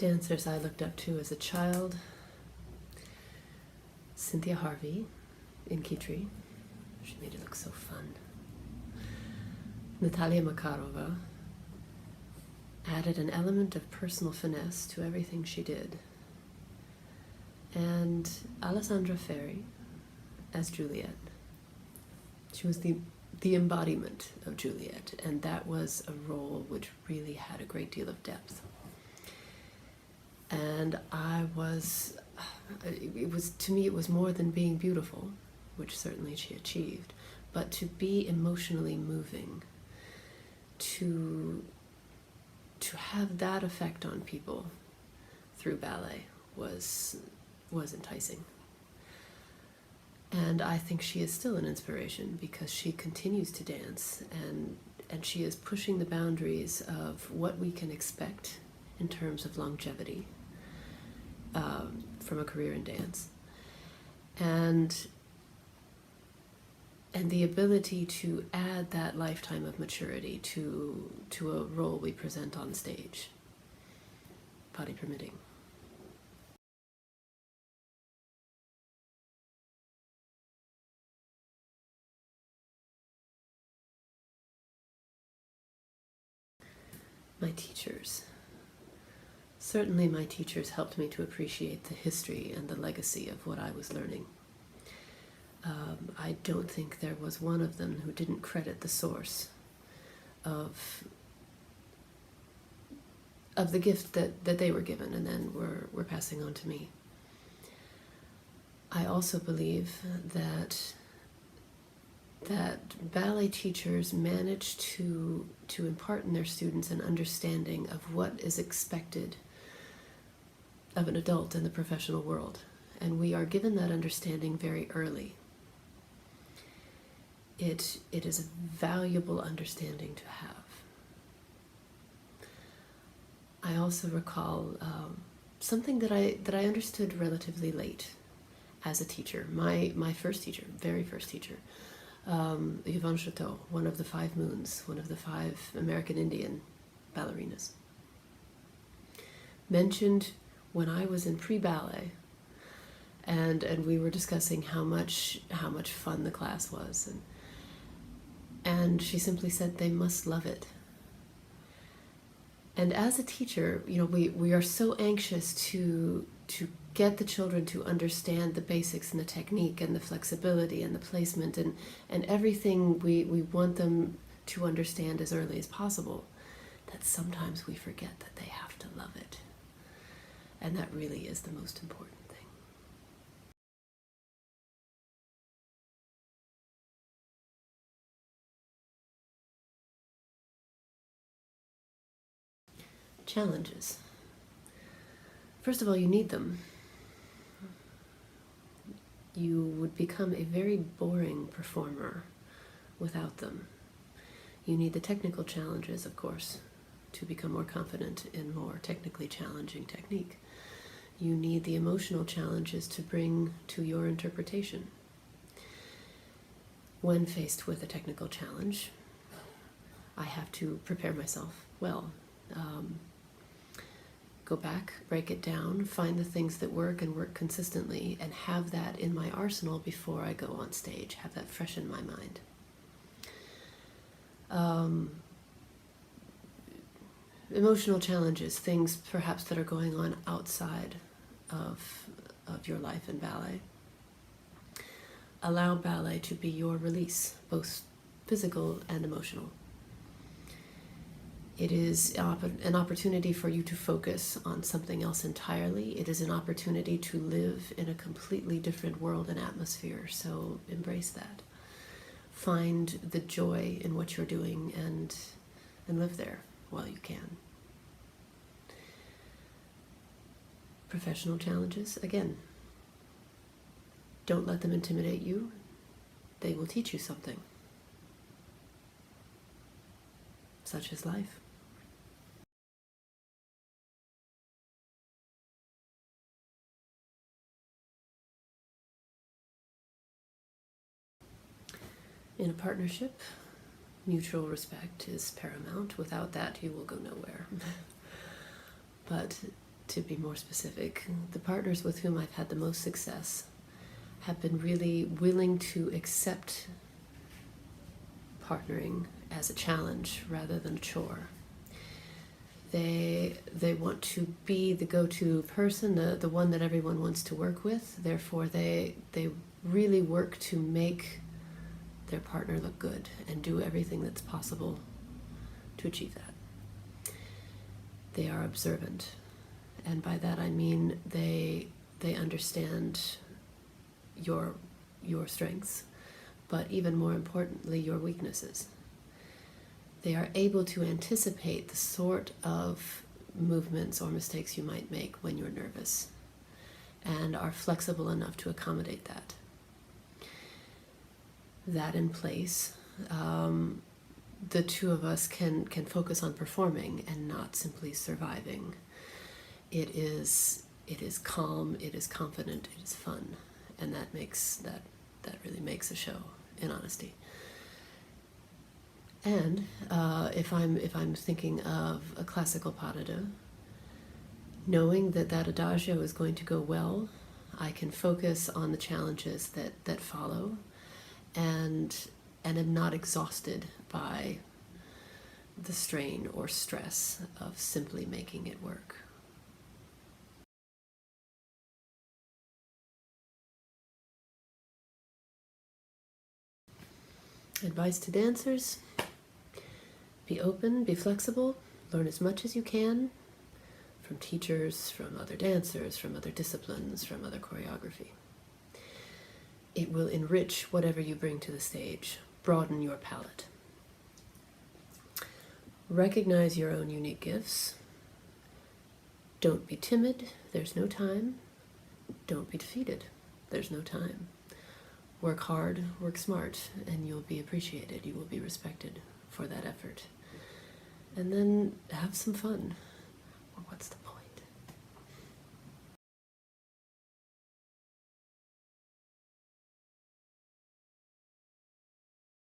Dancers I looked up to as a child: Cynthia Harvey in Kitri. She made it look so fun. Natalia Makarova added an element of personal finesse to everything she did. And Alessandra Ferri as Juliet. She was the embodiment of Juliet, and that was a role which really had a great deal of depth. And to me, it was more than being beautiful, which certainly she achieved, but to be emotionally moving, to have that effect on people through ballet was enticing. And I think she is still an inspiration because she continues to dance, and she is pushing the boundaries of what we can expect in terms of longevity from a career in dance. And the ability to add that lifetime of maturity to a role we present on stage, body permitting. My teachers. Certainly my teachers helped me to appreciate the history and the legacy of what I was learning. I don't think there was one of them who didn't credit the source of the gift that they were given and then were passing on to me. I also believe that ballet teachers manage to impart in their students an understanding of what is expected of an adult in the professional world. And we are given that understanding very early. It is a valuable understanding to have. I also recall something that I understood relatively late as a teacher. My first teacher, very first teacher, Yvonne Chateau, one of the 5 Moons, one of the 5 American Indian ballerinas, mentioned when I was in pre-ballet, and we were discussing how much fun the class was, and she simply said they must love it. And as a teacher, you know, we are so anxious to get the children to understand the basics and the technique and the flexibility and the placement and everything we want them to understand as early as possible, that sometimes we forget that they have to love it. And that really is the most important thing. Challenges. First of all, you need them. You would become a very boring performer without them. You need the technical challenges, of course, to become more confident in more technically challenging technique. You need the emotional challenges to bring to your interpretation. When faced with a technical challenge, I have to prepare myself well. Go back, break it down, find the things that work and work consistently, and have that in my arsenal before I go on stage, have that fresh in my mind. Emotional challenges, things perhaps that are going on outside of your life in ballet. Allow ballet to be your release, both physical and emotional. It is an opportunity for you to focus on something else entirely. It is an opportunity to live in a completely different world and atmosphere, so embrace that. Find the joy in what you're doing and live there while you can. Professional challenges, again, don't let them intimidate you. They will teach you something. Such is life. In a partnership, mutual respect is paramount. Without that, you will go nowhere. But to be more specific, the partners with whom I've had the most success have been really willing to accept partnering as a challenge rather than a chore. They want to be the go-to person, the one that everyone wants to work with. Therefore, they really work to make their partner look good and do everything that's possible to achieve that. They are observant, and by that I mean they understand your strengths, but even more importantly, your weaknesses. They are able to anticipate the sort of movements or mistakes you might make when you're nervous, and are flexible enough to accommodate that. That in place, the two of us can focus on performing and not simply surviving. It is calm, it is confident, it is fun, and that really makes a show, in honesty. And if I'm thinking of a classical parade, knowing that adagio is going to go well, I can focus on the challenges that follow, and am not exhausted by the strain or stress of simply making it work. Advice to dancers: be open, be flexible, learn as much as you can from teachers, from other dancers, from other disciplines, from other choreography. It will enrich whatever you bring to the stage, broaden your palette. Recognize your own unique gifts. Don't be timid, there's no time. Don't be defeated, there's no time. Work hard, work smart, and you'll be appreciated, you will be respected for that effort. And then have some fun.